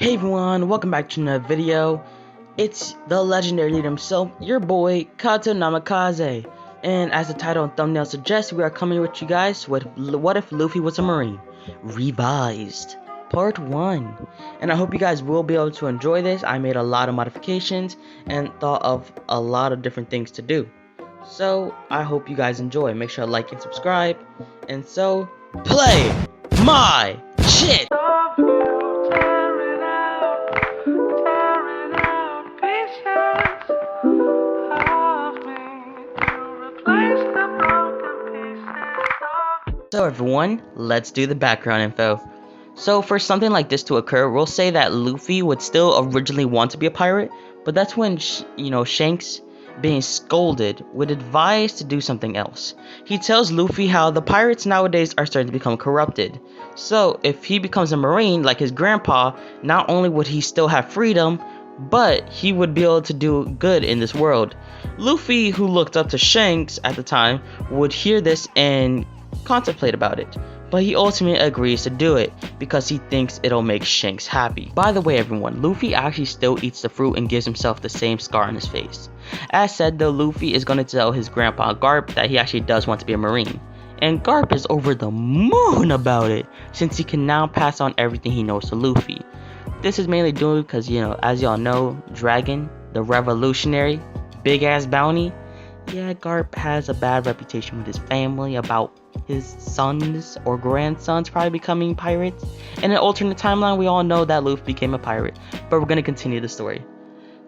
Hey everyone, welcome back to another video. It's the legendary leader himself, your boy Kato Namikaze. And as the title and thumbnail suggests, we are coming with you guys with What If Luffy Was a Marine? Revised, Part 1. And I hope you guys will be able to enjoy this. I made a lot of modifications and thought of a lot of different things to do. So I hope you guys enjoy. Make sure to like and subscribe. And so, play my shit! So everyone, let's do the background info. So for something like this to occur, we'll say that Luffy would still originally want to be a pirate, but that's when, Shanks, being scolded, would advise to do something else. He tells Luffy how the pirates nowadays are starting to become corrupted. So if he becomes a marine like his grandpa, not only would he still have freedom, but he would be able to do good in this world. Luffy, who looked up to Shanks at the time, would hear this and contemplate about it, but he ultimately agrees to do it because he thinks it'll make Shanks happy. By the way everyone, Luffy actually still eats the fruit and gives himself the same scar on his face. As said though, Luffy is going to tell his grandpa Garp that he actually does want to be a marine, and Garp is over the moon about it since he can now pass on everything he knows to Luffy. This is mainly due because, as y'all know, Dragon, the revolutionary, big ass bounty, yeah, Garp has a bad reputation with his family about his sons or grandsons probably becoming pirates. In an alternate timeline, we all know that Luffy became a pirate, but we're going to continue the story.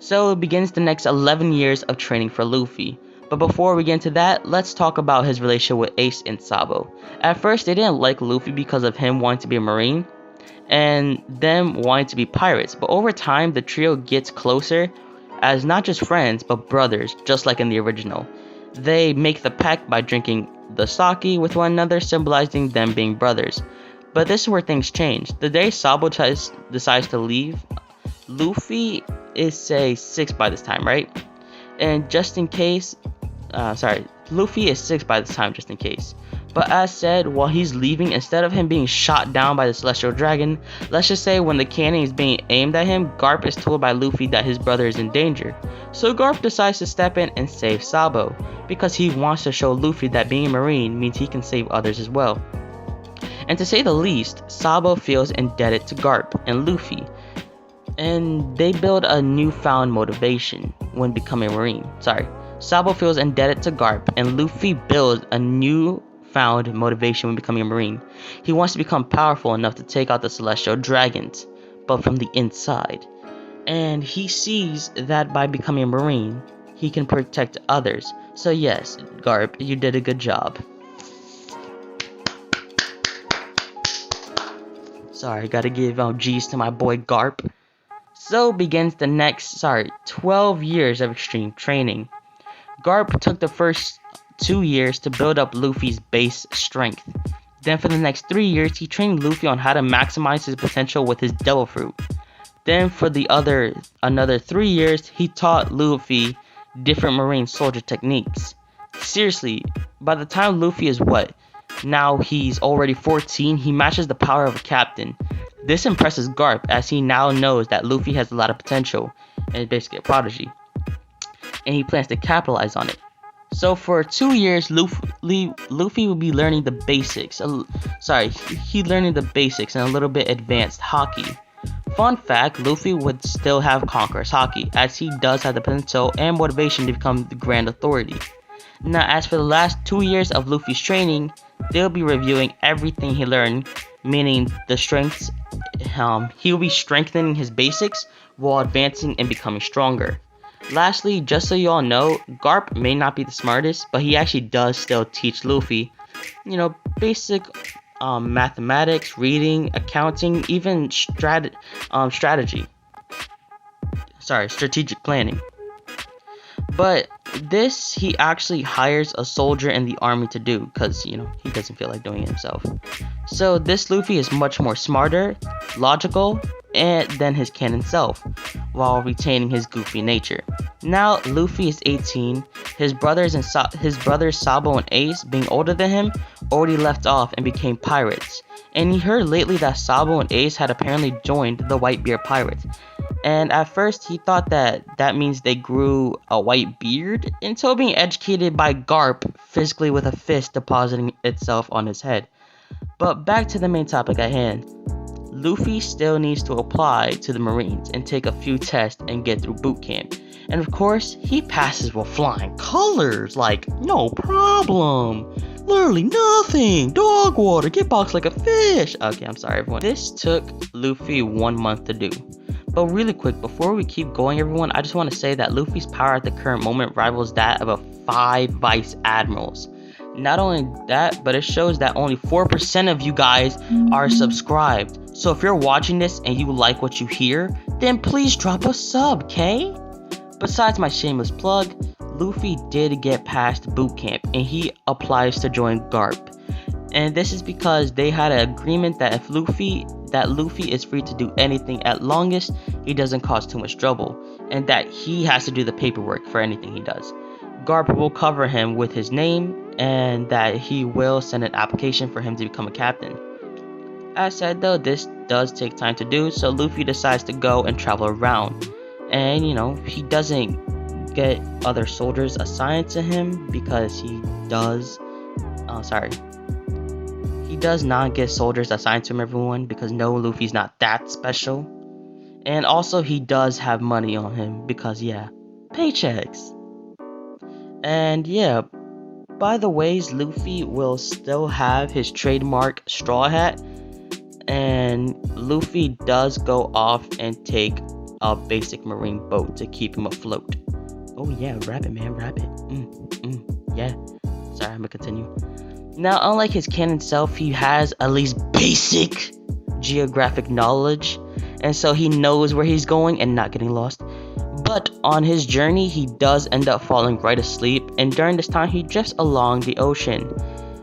So it begins the next 11 years of training for Luffy. But before we get into that, let's talk about his relationship with Ace and Sabo. At first, they didn't like Luffy because of him wanting to be a marine and them wanting to be pirates, but over time, the trio gets closer as not just friends, but brothers, just like in the original. They make the pact by drinking the sake with one another, symbolizing them being brothers. But this is where things change. The day Sabo decides to leave, Luffy is, say, 6 by this time, right? And just in case, Luffy is 6 by this time, just in case. But as said, while he's leaving, instead of him being shot down by the Celestial Dragon, let's just say when the cannon is being aimed at him, Garp is told by Luffy that his brother is in danger. So Garp decides to step in and save Sabo, because he wants to show Luffy that being a marine means he can save others as well. And to say the least, Sabo feels indebted to Garp and Luffy, and they build a newfound motivation when becoming a marine. Sabo feels indebted to Garp, and Luffy builds a newfound motivation when becoming a marine. He wants to become powerful enough to take out the Celestial Dragons, but from the inside. And he sees that by becoming a marine, he can protect others. So yes, Garp, you did a good job. Sorry, gotta give G's to my boy Garp. So begins the next, 12 years of extreme training. Garp took the first 2 years to build up Luffy's base strength. Then for the next 3 years, he trained Luffy on how to maximize his potential with his Devil Fruit. Then for another 3 years, he taught Luffy different marine soldier techniques. Seriously, by the time Luffy is now he's already 14, he matches the power of a captain. This impresses Garp as he now knows that Luffy has a lot of potential and is basically a prodigy, and he plans to capitalize on it. So for 2 years, Luffy will be learning the basics. He learning the basics and a little bit advanced haki. Fun fact, Luffy would still have Conqueror's haki, as he does have the potential and motivation to become the Grand Authority. Now, as for the last 2 years of Luffy's training, they'll be reviewing everything he learned, meaning the strengths. He'll be strengthening his basics while advancing and becoming stronger. Lastly, just so y'all know, Garp may not be the smartest, but he actually does still teach Luffy, basic mathematics, reading, accounting, even strategic planning. But this he actually hires a soldier in the army to do, because he doesn't feel like doing it himself. So this Luffy is much more smarter, logical, than his canon self, while retaining his goofy nature. Now Luffy is 18. His brothers Sabo and Ace, being older than him, already left off and became pirates. and he heard lately that Sabo and Ace had apparently joined the Whitebeard Pirates. And at first, he thought that means they grew a white beard until being educated by Garp physically with a fist depositing itself on his head. But back to the main topic at hand. Luffy still needs to apply to the Marines and take a few tests and get through boot camp. And of course, he passes with flying colors, like no problem. Literally nothing. Dog water, get boxed like a fish. Okay, I'm sorry everyone. This took Luffy 1 month to do. But really quick, before we keep going everyone, I just want to say that Luffy's power at the current moment rivals that of 5 vice admirals. Not only that, but it shows that only 4% of you guys are subscribed. So if you're watching this and you like what you hear, then please drop a sub, okay? Besides my shameless plug, Luffy did get past boot camp and he applies to join Garp. And this is because they had an agreement that Luffy is free to do anything at longest he doesn't cause too much trouble, and that he has to do the paperwork for anything he does. Garp will cover him with his name, and that he will send an application for him to become a captain. As said though, this does take time to do, so Luffy decides to go and travel around. And he doesn't get other soldiers assigned to him because he does not get soldiers assigned to him, everyone, because no, Luffy's not that special. And also he does have money on him because paychecks. And by the ways, Luffy will still have his trademark straw hat, and Luffy does go off and take a basic marine boat to keep him afloat. Oh yeah, rabbit man, rabbit. Yeah. Sorry, I'm gonna continue. Now, unlike his canon self, he has at least basic geographic knowledge, and so he knows where he's going and not getting lost. But on his journey, he does end up falling right asleep, and during this time, he drifts along the ocean.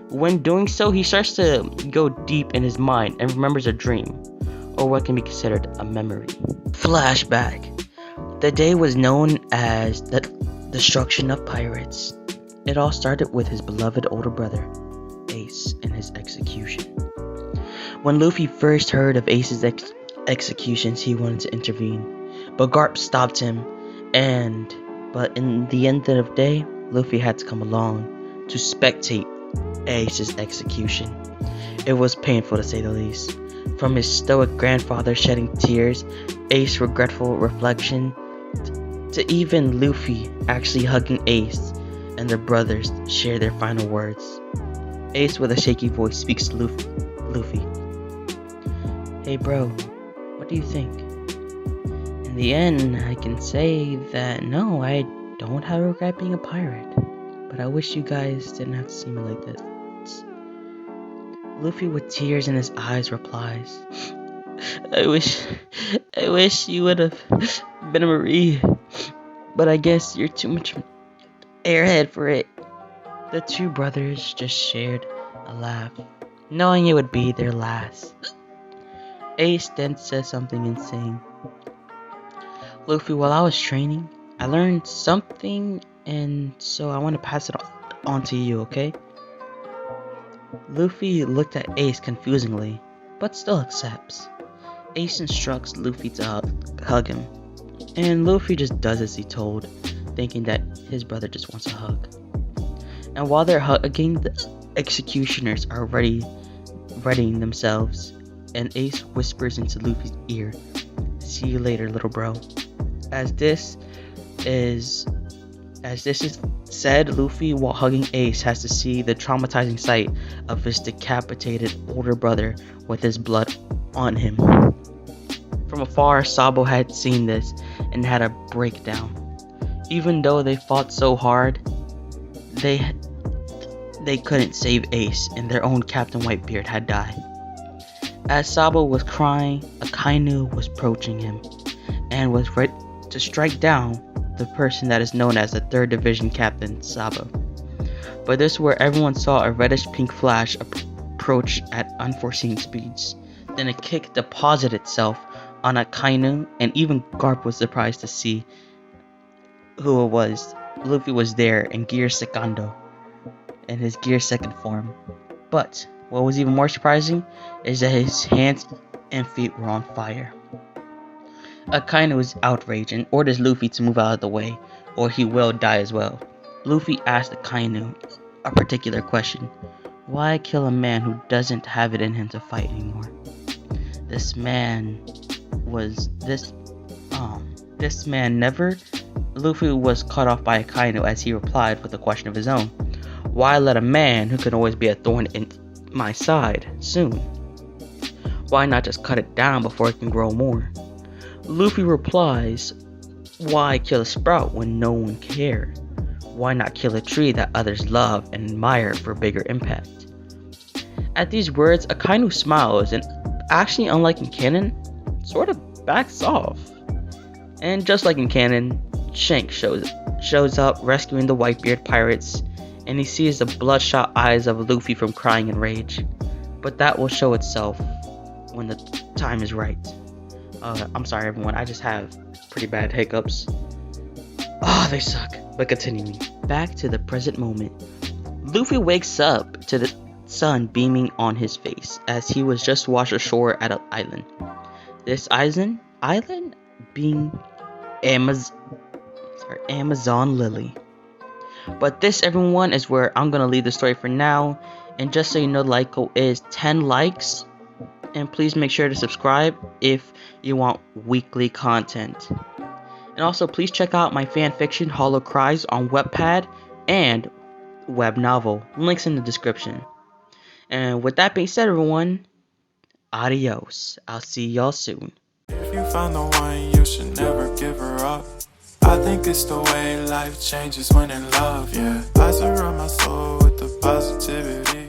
When doing so, he starts to go deep in his mind and remembers a dream, or what can be considered a memory. Flashback. The day was known as the destruction of pirates. It all started with his beloved older brother, Ace, and his execution. When Luffy first heard of Ace's executions, he wanted to intervene. But Garp stopped him, but in the end of the day, Luffy had to come along to spectate Ace's execution. It was painful to say the least. From his stoic grandfather shedding tears, Ace's regretful reflection, to even Luffy actually hugging Ace, and their brothers share their final words. Ace with a shaky voice speaks to Luffy. Hey bro, what do you think? In the end, I can say that no, I don't have regret being a pirate, but I wish you guys didn't have to see me like this. Luffy with tears in his eyes replies, I wish you would have been a Marine, but I guess you're too much airhead for it. The two brothers just shared a laugh, knowing it would be their last. Ace then says something insane. Luffy, while I was training, I learned something, and so I want to pass it on to you, okay? Luffy looked at Ace confusingly, but still accepts. Ace instructs Luffy to hug him, and Luffy just does as he told, thinking that his brother just wants a hug. And while they're hugging, the executioners are readying themselves, and Ace whispers into Luffy's ear, see you later, little bro. As this is said, Luffy, while hugging Ace, has to see the traumatizing sight of his decapitated older brother with his blood on him. From afar, Sabo had seen this and had a breakdown. Even though they fought so hard, they couldn't save Ace, and their own Captain Whitebeard had died. As Sabo was crying, Akainu was approaching him and was ready to strike down the person that is known as the 3rd Division Captain, Sabo. But this is where everyone saw a reddish-pink flash approach at unforeseen speeds. Then a kick deposited itself on Akainu, and even Garp was surprised to see who it was. Luffy was there in Gear Secondo, in his Gear Second form. But What was even more surprising is that his hands and feet were on fire. Akainu was outraged and orders Luffy to move out of the way, or he will die as well. Luffy asked Akainu a particular question. Why kill a man who doesn't have it in him to fight anymore? This man never. Luffy was cut off by Akainu as he replied with a question of his own. Why let a man who can always be a thorn in my side soon? Why not just cut it down before it can grow more? Luffy replies, why kill a sprout when no one cared? Why not kill a tree that others love and admire for bigger impact? At these words, Akainu smiles and, actually unlike in canon, sort of backs off. And just like in canon, Shanks shows up rescuing the Whitebeard pirates, and he sees the bloodshot eyes of Luffy from crying in rage. But that will show itself when the time is right. I'm sorry everyone, I just have pretty bad hiccups. Oh, they suck. But continuing, back to the present moment. Luffy wakes up to the sun beaming on his face as he was just washed ashore at an island. This island being Amazon Lily. But this, everyone, is where I'm gonna leave the story for now. And just so you know, the like goal is 10 likes. And please make sure to subscribe if you want weekly content. And also, please check out my fanfiction Hollow Cries on Wattpad and web novel. Links in the description. And with that being said, everyone, adios. I'll see y'all soon. If you find the one, you should never give her up. I think it's the way life changes when in love, yeah. I surround my soul with the positivity.